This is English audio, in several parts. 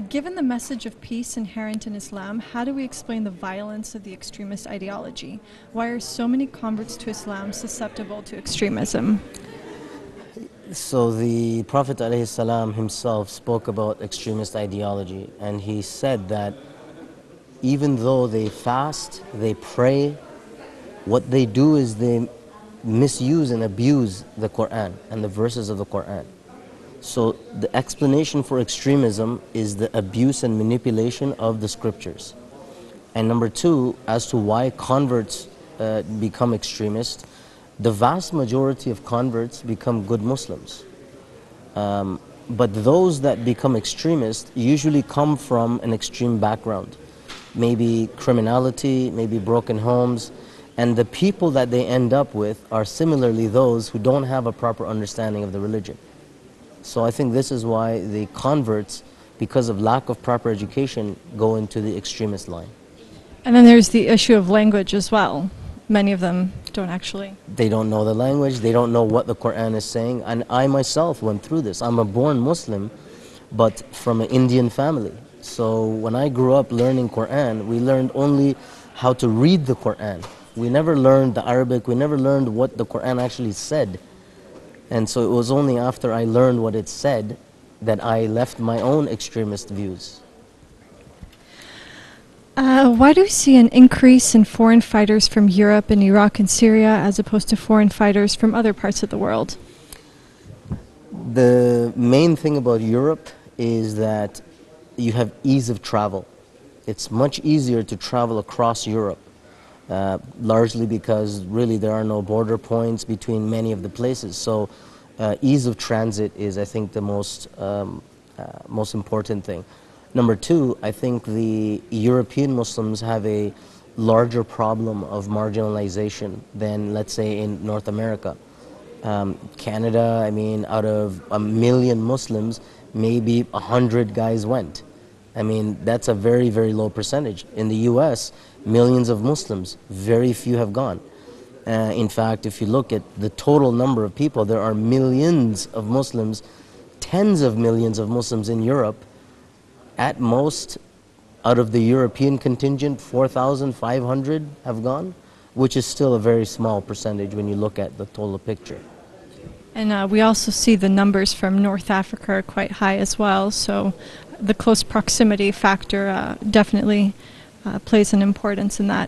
Given the message of peace inherent in Islam, how do we explain the violence of the extremist ideology? Why are so many converts to Islam susceptible to extremism? So the Prophet ﷺ himself spoke about extremist ideology, and he said that even though they fast, they pray, what they do is they misuse and abuse the Quran and the verses of the Quran. So the explanation for extremism is the abuse and manipulation of the scriptures. And number two, as to why converts become extremists, the vast majority of converts become good Muslims. But those that become extremists usually come from an extreme background. Maybe criminality, maybe broken homes, and the people that they end up with are similarly those who don't have a proper understanding of the religion. So I think this is why the converts, because of lack of proper education, go into the extremist line. And then there's the issue of language as well. Many of them don't actually. They don't know the language, they don't know what the Quran is saying, and I myself went through this. I'm a born Muslim, but from an Indian family. So when I grew up learning Quran, we learned only how to read the Quran. We never learned the Arabic, we never learned what the Quran actually said. And so it was only after I learned what it said that I left my own extremist views. Why do we see an increase in foreign fighters from Europe and Iraq and Syria as opposed to foreign fighters from other parts of the world? The main thing about Europe is that you have ease of travel. It's much easier to travel across Europe, largely because really there are no border points between many of the places. So ease of transit is, I think, the most important thing. Number two, I think the European Muslims have a larger problem of marginalization than, let's say, in North America. Canada, I mean, out of 1 million Muslims, maybe 100 guys went. I mean, that's a very, very low percentage. In the US, millions of Muslims, very few have gone. In fact, if you look at the total number of people, there are millions of Muslims, tens of millions of Muslims in Europe. At most, out of the European contingent, 4,500 have gone, which is still a very small percentage when you look at the total picture. And we also see the numbers from North Africa are quite high as well, so the close proximity factor definitely plays an importance in that.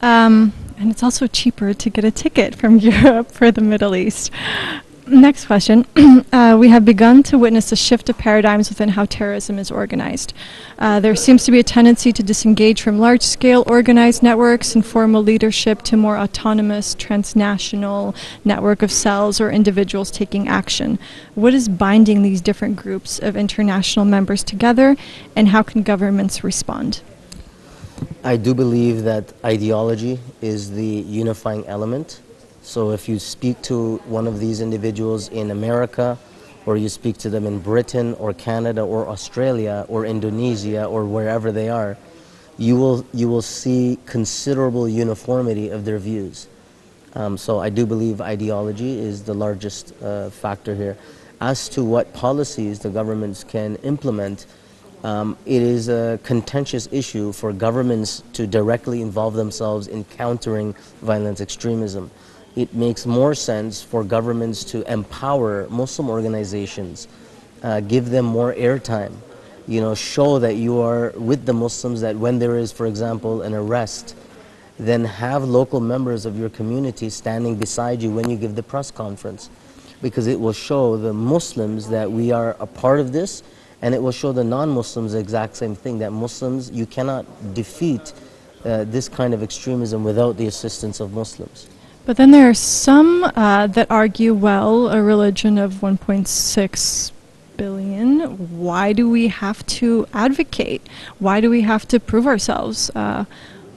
And it's also cheaper to get a ticket from Europe for the Middle East. Next question. We have begun to witness a shift of paradigms within how terrorism is organized. There seems to be a tendency to disengage from large-scale organized networks and formal leadership to more autonomous, transnational network of cells or individuals taking action. What is binding these different groups of international members together, and how can governments respond? I do believe that ideology is the unifying element. So if you speak to one of these individuals in America, or you speak to them in Britain or Canada or Australia or Indonesia or wherever they are, you will see considerable uniformity of their views. So I do believe ideology is the largest factor here. As to what policies the governments can implement, it is a contentious issue for governments to directly involve themselves in countering violent extremism. It makes more sense for governments to empower Muslim organizations, give them more airtime, show that you are with the Muslims, that when there is, for example, an arrest, then have local members of your community standing beside you when you give the press conference, because it will show the Muslims that we are a part of this, and it will show the non-Muslims the exact same thing, that Muslims, you cannot defeat this kind of extremism without the assistance of Muslims. But then there are some that argue, well, a religion of 1.6 billion, why do we have to advocate? Why do we have to prove ourselves?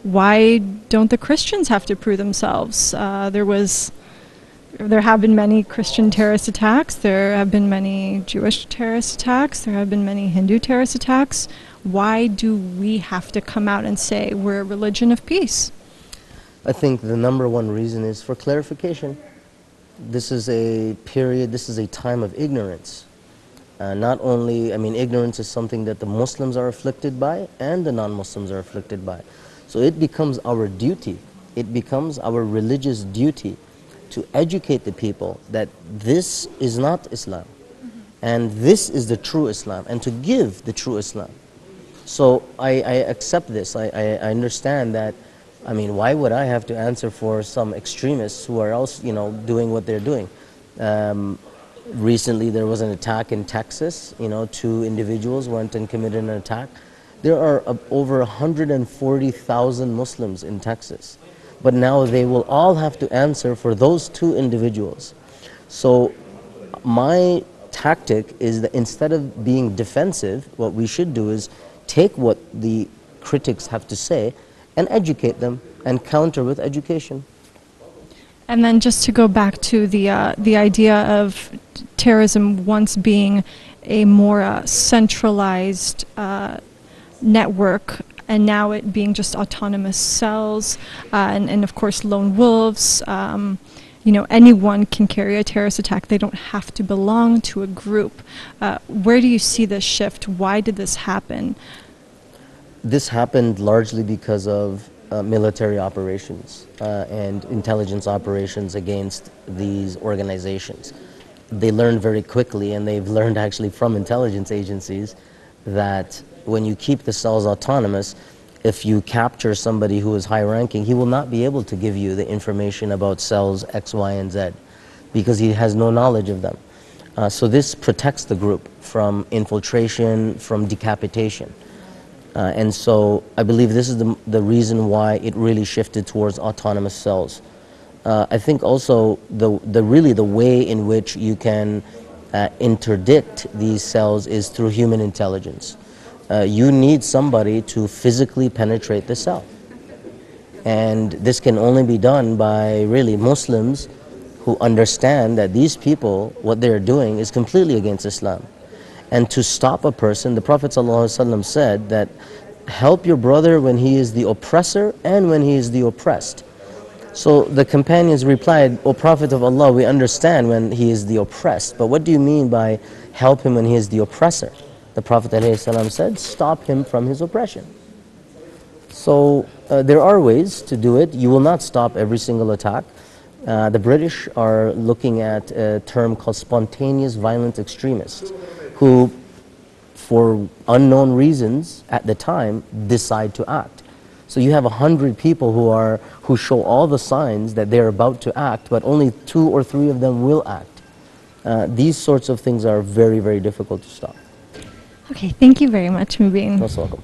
Why don't the Christians have to prove themselves? There have been many Christian terrorist attacks, there have been many Jewish terrorist attacks, there have been many Hindu terrorist attacks. Why do we have to come out and say we're a religion of peace? I think the number one reason is for clarification. This is a period, this is a time of ignorance. Not only, I mean, ignorance is something that the Muslims are afflicted by and the non-Muslims are afflicted by. So it becomes our duty, it becomes our religious duty to educate the people that this is not Islam, and this is the true Islam, and to give the true Islam. So I accept this. I understand that. I mean, why would I have to answer for some extremists who are also, you know, doing what they're doing? Recently, there was an attack in Texas. You know, 2 individuals went and committed an attack. There are over 140,000 Muslims in Texas, but now they will all have to answer for those 2 individuals. So my tactic is that instead of being defensive, what we should do is take what the critics have to say and educate them and counter with education. And then just to go back to the idea of terrorism once being a more centralized network, and now it being just autonomous cells, and of course lone wolves. You know, anyone can carry a terrorist attack. They don't have to belong to a group. Where do you see this shift? Why did this happen? This happened largely because of military operations and intelligence operations against these organizations. They learned very quickly, and they've learned actually from intelligence agencies, that when you keep the cells autonomous, if you capture somebody who is high-ranking, he will not be able to give you the information about cells X, Y, and Z because he has no knowledge of them. So this protects the group from infiltration, from decapitation. And so I believe this is the reason why it really shifted towards autonomous cells. I think also really the way in which you can interdict these cells is through human intelligence. You need somebody to physically penetrate the cell. And this can only be done by really Muslims who understand that these people, what they're doing is completely against Islam. And to stop a person, the Prophet ﷺ said that help your brother when he is the oppressor and when he is the oppressed. So the companions replied, O Prophet of Allah, we understand when he is the oppressed, but what do you mean by help him when he is the oppressor? The Prophet ﷺ said, stop him from his oppression. So there are ways to do it. You will not stop every single attack. The British are looking at a term called spontaneous violent extremists, who, for unknown reasons at the time, decide to act. So you have 100 people who show all the signs that they're about to act, but only 2 or 3 of them will act. These sorts of things are very, very difficult to stop. Okay, thank you very much, Mubin. Most welcome.